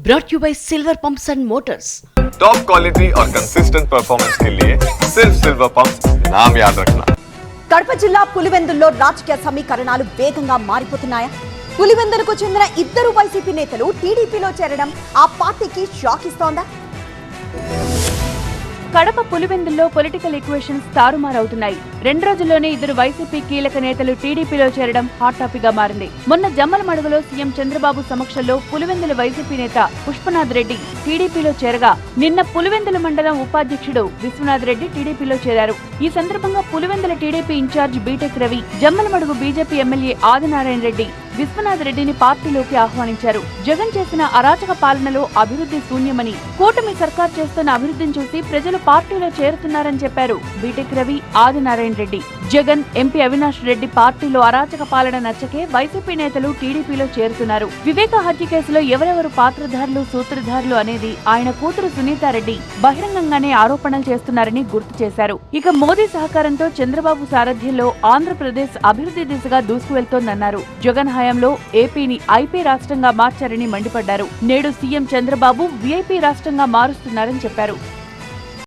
brought you by Silver Pumps and Motors. Top quality और consistent performance के लिए सिर्फ सिल्वर पंप्स नाम याद रखना। కడప జిల్లా పులివెందుల్లో రాజకీయ సమీకరణాలు వేగంగా మారిపోతున్నాయా? పులివెందులకు చెందిన ఇద్దరు వైసీపీ నేతలు టీడీపీలో చేరడం ఆ పార్టీకి షాక్ ఇస్తోందా? కడప పులివెందుల్లో పొలిటికల్ ఈక్వేషన్స్ తారుమారవుతున్నాయి. 2 రోజుల్లోనే ఇద్దరు వైసీపీ కీలక నేతలు టీడీపీలో చేరడం హాట్ టాపిక్ గా మారింది. మొన్న జమ్మలమడుగులో సీఎం చంద్రబాబు సమక్షంలో పులివెందుల వైసీపీ నేత పుష్పనాథ్ రెడ్డి టీడీపీలో చేరగా, నిన్న పులివెందుల మండలం ఉపాధ్యక్షుడు విశ్వనాథ్ రెడ్డి టీడీపీలో చేరారు. ఈ సందర్భంగా Pulivendula TDP incharge BTech Ravi, Jammalamadugu BJP MLA Adinarayana Reddy Viswanath రెడ్డిని పార్టీలోకి ఆహ్వానించారు. జగన్ చేసిన అరాచక పాలనలో అభివృద్ధి శూన్యమని, కూటమి సర్కార్ చేస్తున్న అభివృద్ధిని చూసి ప్రజలు పార్టీలో చేరుతున్నారని చెప్పారు బీటెక్ రవి, ఆదినారాయణ రెడ్డి. జగన్, ఎంపీ అవినాష్ రెడ్డి పార్టీలో అరాచక పాలన నచ్చకే వైసీపీ నేతలు టీడీపీలో చేరుతున్నారు. వివేక హత్య కేసులో ఎవరెవరు పాత్రధారులు, సూత్రధారులు అనేది ఆయన కూతురు సునీతారెడ్డి బహిరంగంగానే ఆరోపణలు చేస్తున్నారని గుర్తు చేశారు. ఇక మోదీ సహకారంతో చంద్రబాబు సారథ్యంలో ఆంధ్రప్రదేశ్ అభివృద్ధి దిశగా దూసుకువెళ్తోందన్నారు. జగన్ హయాంలో ఏపీని ఐపీ రాష్ట్రంగా మార్చారని మండిపడ్డారు. నేడు సీఎం చంద్రబాబు వీఐపీ రాష్ట్రంగా మారుస్తున్నారని చెప్పారు.